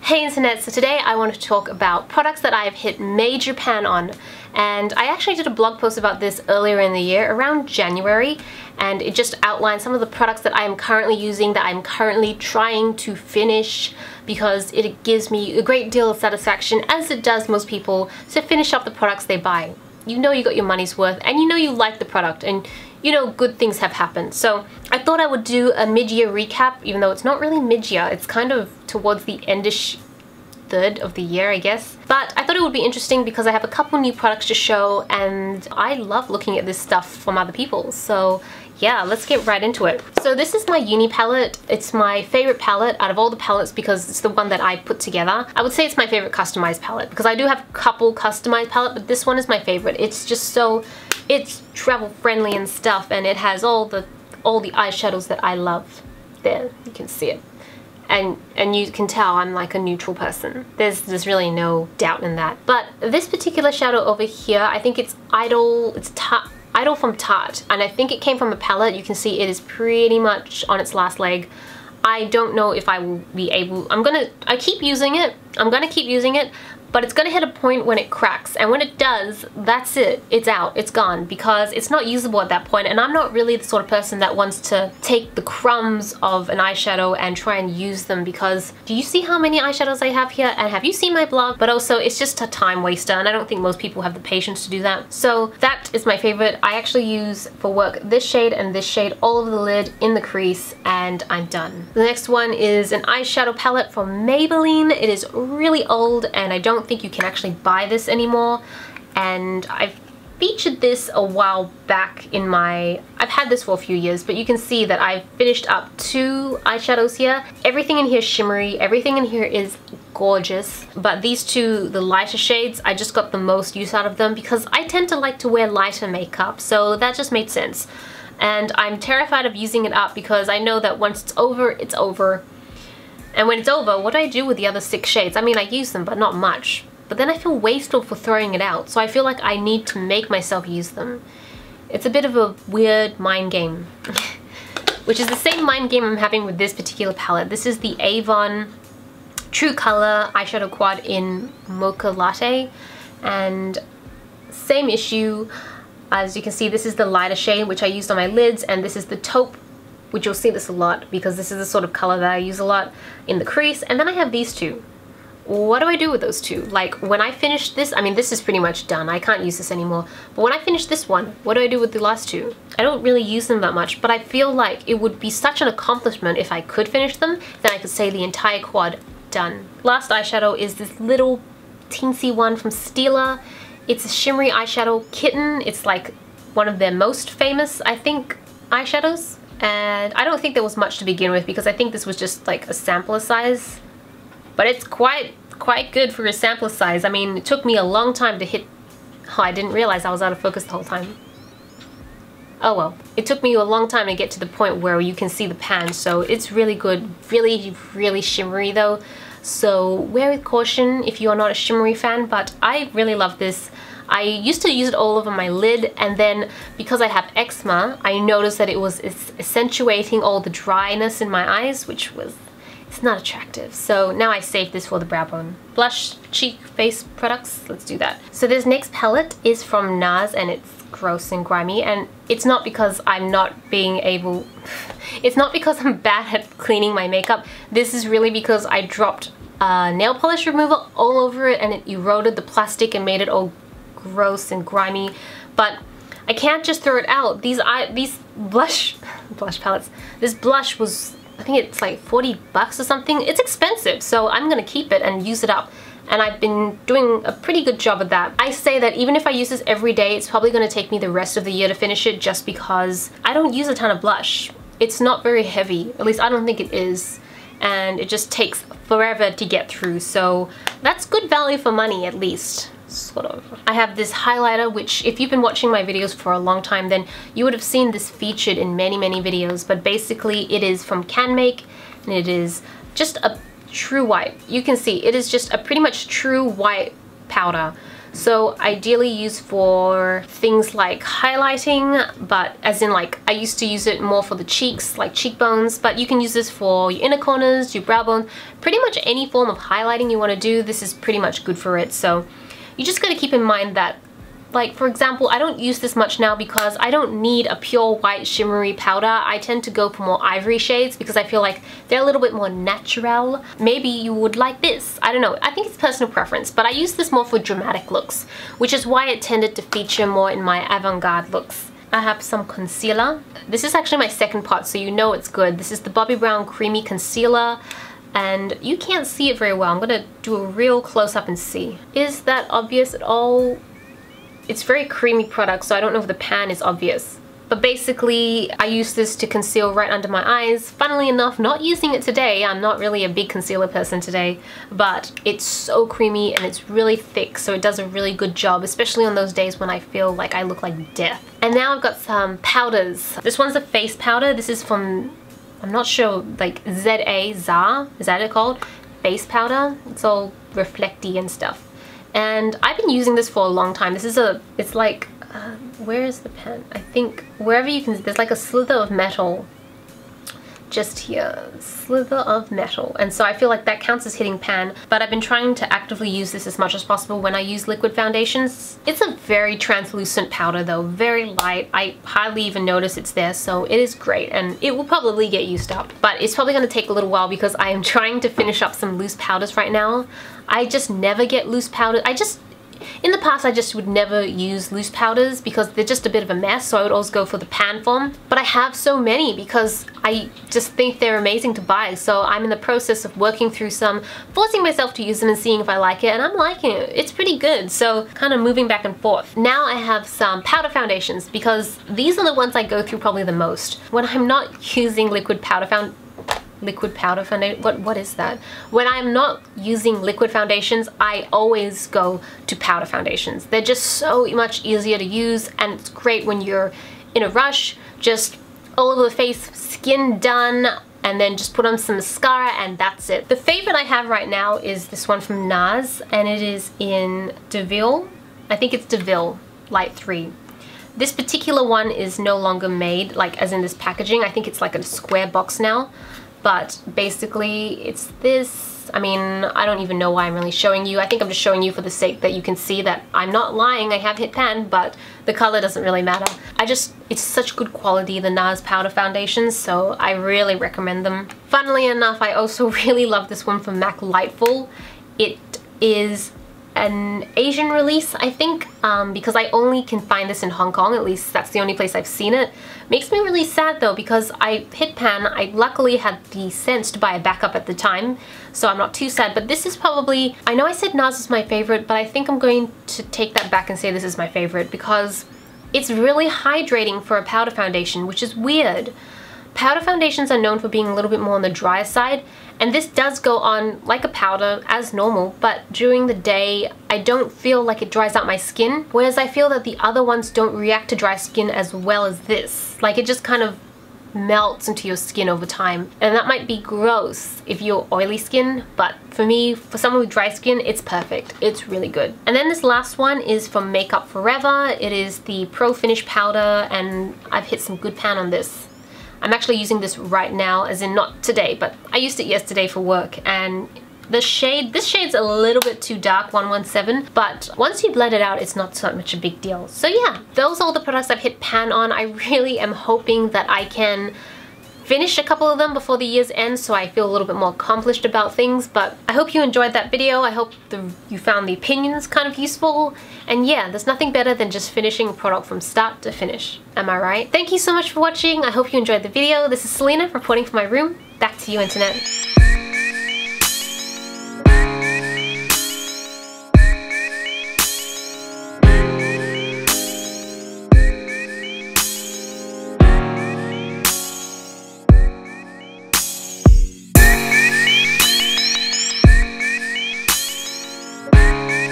Hey internet, so today I want to talk about products that I've hit major pan on, and I actually did a blog post about this earlier in the year, around January, and it just outlined some of the products that I am currently using, that I'm currently trying to finish, because it gives me a great deal of satisfaction, as it does most people, to finish up the products they buy. You know you got your money's worth, and you know you like the product, and you know good things have happened. So I thought I would do a mid-year recap, even though it's not really mid-year, it's kind of towards the endish third of the year, I guess. But I thought it would be interesting because I have a couple new products to show, and I love looking at this stuff from other people. So yeah, let's get right into it. So this is my uni palette. It's my favorite palette out of all the palettes because it's the one that I put together. I would say it's my favorite customized palette because I do have a couple customized palette, but this one is my favorite. It's just so, it's travel friendly and stuff, and it has all the eyeshadows that I love. There, you can see it. And you can tell I'm like a neutral person. There's really no doubt in that. But this particular shadow over here, I think it's Idol from Tarte, and I think it came from a palette. You can see it is pretty much on its last leg. I don't know if I will be able, I keep using it, I'm gonna keep using it, but it's gonna hit a point when it cracks, and when it does, that's it, it's out, it's gone, because it's not usable at that point, and I'm not really the sort of person that wants to take the crumbs of an eyeshadow and try and use them, because do you see how many eyeshadows I have here? And have you seen my blog? But also, it's just a time waster, and I don't think most people have the patience to do that. So that is my favorite. I actually use, for work, this shade and this shade all over the lid, in the crease, and I'm done. The next one is an eyeshadow palette from Maybelline. It is really old, and I don't think you can actually buy this anymore, and I've featured this a while back in my, I've had this for a few years, but you can see that I've finished up 2 eyeshadows here. Everything in here is shimmery, everything in here is gorgeous, but these two, the lighter shades, I just got the most use out of them because I tend to like to wear lighter makeup, so that just made sense. And I'm terrified of using it up because I know that once it's over, it's over. And when it's over, what do I do with the other 6 shades? I mean, I use them, but not much. But then I feel wasteful for throwing it out, so I feel like I need to make myself use them. It's a bit of a weird mind game. Which is the same mind game I'm having with this particular palette. This is the Avon True Color Eyeshadow Quad in Mocha Latte. And same issue. As you can see, this is the lighter shade, which I used on my lids, and this is the taupe, which you'll see this a lot because this is the sort of color that I use a lot in the crease. And then I have these two. What do I do with those two? Like, when I finish this, I mean, this is pretty much done. I can't use this anymore. But when I finish this one, what do I do with the last two? I don't really use them that much, but I feel like it would be such an accomplishment if I could finish them, then I could say the entire quad done. Last eyeshadow is this little teensy one from Stila. It's a shimmery eyeshadow kitten. It's like one of their most famous, I think, eyeshadows. And I don't think there was much to begin with because I think this was just like a sampler size. But it's quite good for a sampler size. I mean, it took me a long time to hit... Oh, I didn't realize I was out of focus the whole time. Oh well. It took me a long time to get to the point where you can see the pan, so it's really good. Really shimmery though. So wear with caution if you are not a shimmery fan, but I really love this. I used to use it all over my lid, and then because I have eczema, I noticed that it was accentuating all the dryness in my eyes, which was, it's not attractive. So now I saved this for the brow bone. Blush, cheek, face products, let's do that. So this next palette is from NARS, and it's gross and grimy, and it's not because I'm not being able, it's not because I'm bad at cleaning my makeup. This is really because I dropped nail polish remover all over it, and it eroded the plastic and made it all gross and grimy. But I can't just throw it out. These blush palettes, this blush was, I think it's like 40 bucks or something. It's expensive, so I'm gonna keep it and use it up, and I've been doing a pretty good job of that. I say that even if I use this every day, it's probably gonna take me the rest of the year to finish it, just because I don't use a ton of blush. It's not very heavy, at least I don't think it is, and it just takes forever to get through, so that's good value for money, at least. Sort of. I have this highlighter, which if you've been watching my videos for a long time, then you would have seen this featured in many videos, but basically it is from CanMake, and it is just a true white. You can see it is just a pretty much true white powder. So ideally used for things like highlighting, but as in like I used to use it more for the cheeks, like cheekbones, but you can use this for your inner corners, your brow bone, pretty much any form of highlighting you want to do, this is pretty much good for it. So you just got to keep in mind that, like for example, I don't use this much now because I don't need a pure white shimmery powder. I tend to go for more ivory shades because I feel like they're a little bit more natural. Maybe you would like this. I don't know. I think it's personal preference, but I use this more for dramatic looks, which is why it tended to feature more in my avant-garde looks. I have some concealer. This is actually my second pot, so you know it's good. This is the Bobbi Brown Creamy Concealer. And you can't see it very well. I'm gonna do a real close-up and see. Is that obvious at all? It's very creamy product, so I don't know if the pan is obvious. But basically, I use this to conceal right under my eyes. Funnily enough, not using it today. I'm not really a big concealer person today, but it's so creamy and it's really thick, so it does a really good job, especially on those days when I feel like I look like death. And now I've got some powders. This one's a face powder. This is from, I'm not sure, like ZA, is that it called? Face powder. It's all reflecty and stuff. And I've been using this for a long time. This is it's like, where is the pen? I think wherever you can, there's like a slither of metal just here, slither of metal. And so I feel like that counts as hitting pan, but I've been trying to actively use this as much as possible when I use liquid foundations. It's a very translucent powder though, very light. I hardly even notice it's there, so it is great and it will probably get used up. But it's probably gonna take a little while because I am trying to finish up some loose powders right now. I just never get loose powder. In the past I just would never use loose powders because they're just a bit of a mess, so I would always go for the pan form. But I have so many because I just think they're amazing to buy, so I'm in the process of working through some, forcing myself to use them and seeing if I like it, and I'm liking it. It's pretty good, so kind of moving back and forth. Now I have some powder foundations because these are the ones I go through probably the most. When I'm not using liquid powder foundation, what is that? When I'm not using liquid foundations, I always go to powder foundations. They're just so much easier to use, and it's great when you're in a rush, just all over the face, skin done, and then just put on some mascara and that's it. The favorite I have right now is this one from NARS, and it is in DeVille. I think it's DeVille Light 3. This particular one is no longer made, like as in this packaging. I think it's like a square box now. But basically it's this. I mean, I don't even know why I'm really showing you. I think I'm just showing you for the sake that you can see that I'm not lying. I have hit pan, but the color doesn't really matter. It's such good quality, the NARS powder foundations, so I really recommend them. Funnily enough, I also really love this one from MAC Lightful. It is an Asian release, I think, because I only can find this in Hong Kong. At least that's the only place I've seen it. Makes me really sad though, because I hit pan. I luckily had the sense to buy a backup at the time, so I'm not too sad. But this is probably, I know I said NARS is my favorite, but I think I'm going to take that back and say this is my favorite because it's really hydrating for a powder foundation, which is weird. Powder foundations are known for being a little bit more on the drier side, and this does go on like a powder as normal, but during the day I don't feel like it dries out my skin, whereas I feel that the other ones don't react to dry skin as well as this. Like it just kind of melts into your skin over time, and that might be gross if you're oily skin, but for me, for someone with dry skin, it's perfect. It's really good. And then this last one is from Makeup Forever. It is the Pro Finish powder, and I've hit some good pan on this. I'm actually using this right now, as in not today, but I used it yesterday for work, and this shade's a little bit too dark, 117, but once you blend it out, it's not so much a big deal. So yeah, those are all the products I've hit pan on. I really am hoping that I can finish a couple of them before the year's end, so I feel a little bit more accomplished about things. But I hope you enjoyed that video. I hope you found the opinions kind of useful. And yeah, there's nothing better than just finishing a product from start to finish. Am I right? Thank you so much for watching. I hope you enjoyed the video. This is Celina reporting from my room. Back to you, internet.